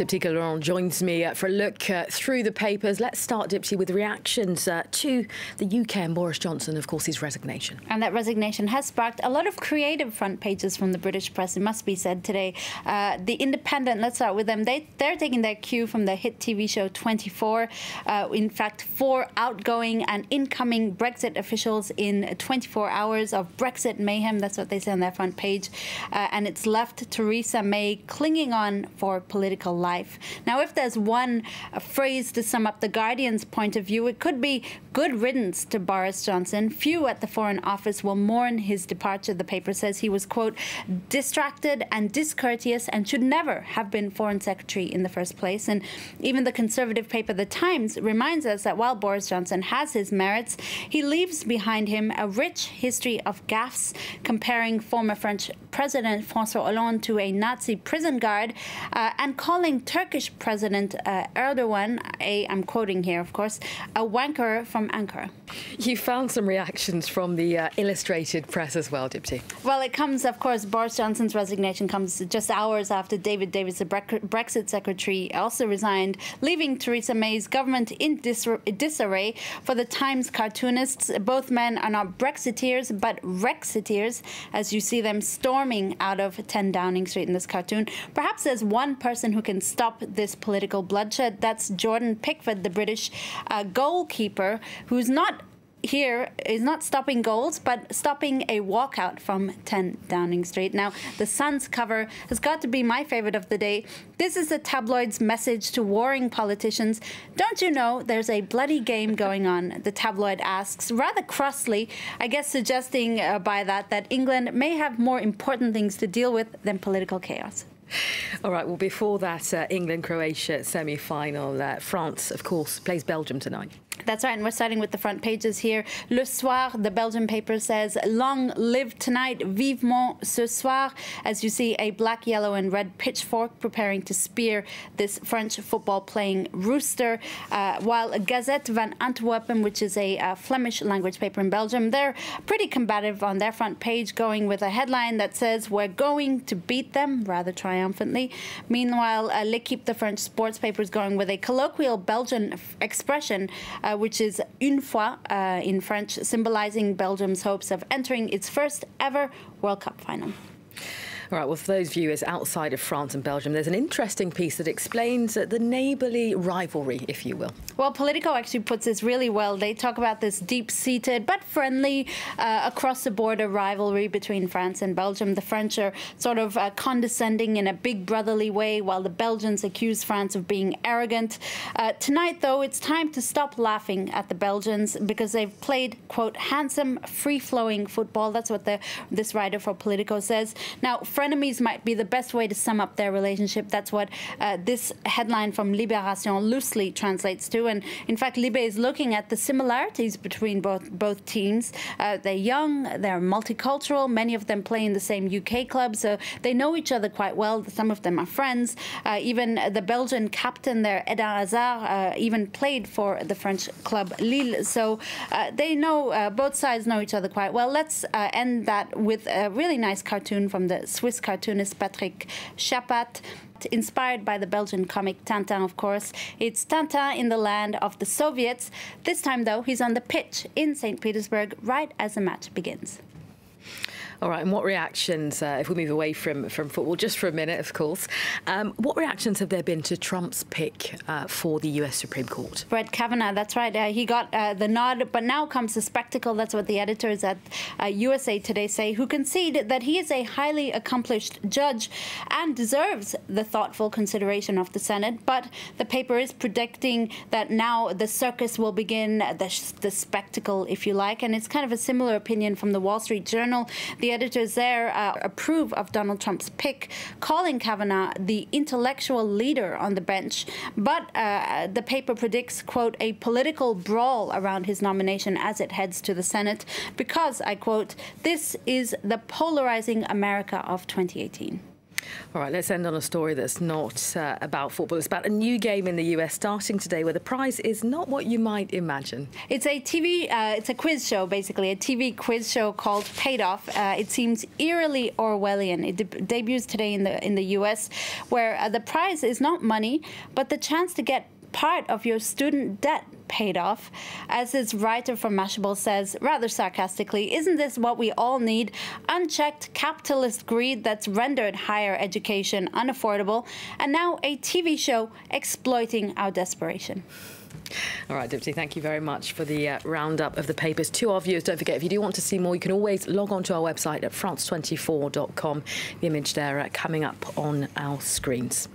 Dipty Laurent joins me for a look through the papers. Let's start, Dipty, with reactions to the UK and Boris Johnson, of course, his resignation. And that resignation has sparked a lot of creative front pages from the British press, it must be said today. The Independent, let's start with them. They're taking their cue from the hit TV show 24. In fact, 4 outgoing and incoming Brexit officials in 24 hours of Brexit mayhem. That's what they say on their front page. And it's left Theresa May clinging on for political life. Now, if there's one phrase to sum up the Guardian's point of view, it could be good riddance to Boris Johnson. Few at the Foreign Office will mourn his departure. The paper says he was, quote, distracted and discourteous and should never have been Foreign Secretary in the first place. And even the conservative paper The Times reminds us that while Boris Johnson has his merits, he leaves behind him a rich history of gaffes, comparing former French President François Hollande to a Nazi prison guard and calling Turkish President Erdogan, I'm quoting here, of course, a wanker from Ankara. You found some reactions from the illustrated press as well, Dipty. Well, it comes, of course, Boris Johnson's resignation comes just hours after David Davis, the Brexit secretary, also resigned, leaving Theresa May's government in disarray. For the Times cartoonists, both men are not Brexiteers, but Rexiteers, as you see them storming out of 10 Downing Street in this cartoon. Perhaps there's one person who can stop this political bloodshed. That's Jordan Pickford, the British goalkeeper, who's not stopping goals, but stopping a walkout from 10 Downing Street. Now, the Sun's cover has got to be my favorite of the day. This is the tabloid's message to warring politicians. Don't you know there's a bloody game going on? The tabloid asks, rather crossly, I guess suggesting by that England may have more important things to deal with than political chaos. All right, well, before that England-Croatia semi-final, France, of course, plays Belgium tonight. That's right, and we're starting with the front pages here. Le Soir, the Belgian paper says, long live tonight, vivement ce soir. As you see, a black, yellow and red pitchfork preparing to spear this French football-playing rooster. While Gazette van Antwerpen, which is a Flemish language paper in Belgium, they're pretty combative on their front page, going with a headline that says, we're going to beat them, rather triumphantly. Meanwhile, L'Équipe, the French sports paper, is going with a colloquial Belgian expression, which is une fois in French, symbolizing Belgium's hopes of entering its first ever World Cup final. All right, well, for those viewers outside of France and Belgium, there's an interesting piece that explains the neighbourly rivalry, if you will. Well, Politico actually puts this really well. They talk about this deep-seated but friendly across-the-border rivalry between France and Belgium. The French are sort of condescending in a big brotherly way, while the Belgians accuse France of being arrogant. Tonight, though, it's time to stop laughing at the Belgians because they've played, quote, handsome, free-flowing football. That's what this writer for Politico says. Now, Frenemies might be the best way to sum up their relationship. That's what this headline from Libération loosely translates to. And in fact, Libé is looking at the similarities between both teams. They're young, they're multicultural. Many of them play in the same UK club, so they know each other quite well. Some of them are friends. Even the Belgian captain there, Eden Hazard, even played for the French club Lille. So they know, both sides know each other quite well. Let's end that with a really nice cartoon from the Swiss cartoonist Patrick Chapat, inspired by the Belgian comic Tintin, of course. It's Tintin in the land of the Soviets. This time, though, he's on the pitch in St. Petersburg right as the match begins. All right, and what reactions, if we move away from football, just for a minute, of course, what reactions have there been to Trump's pick for the US Supreme Court? Brett Kavanaugh, that's right. He got the nod, but now comes the spectacle. That's what the editors at USA Today say, who concede that he is a highly accomplished judge and deserves the thoughtful consideration of the Senate. But the paper is predicting that now the circus will begin, the spectacle, if you like, and it's kind of a similar opinion from the Wall Street Journal. The editors there approve of Donald Trump's pick, calling Kavanaugh the intellectual leader on the bench. But the paper predicts, quote, a political brawl around his nomination as it heads to the Senate because, I quote, this is the polarizing America of 2018. All right, let's end on a story that's not about football. It's about a new game in the US starting today where the prize is not what you might imagine. It's a it's a quiz show, basically, a TV quiz show called Paid Off. It seems eerily Orwellian. It debuts today in the US, where the prize is not money, but the chance to get part of your student debt paid off. As this writer from Mashable says, rather sarcastically, isn't this what we all need? Unchecked capitalist greed that's rendered higher education unaffordable, and now a TV show exploiting our desperation. All right, Dipti, thank you very much for the roundup of the papers. To our viewers, don't forget, if you do want to see more, you can always log on to our website at france24.com. The image there coming up on our screens.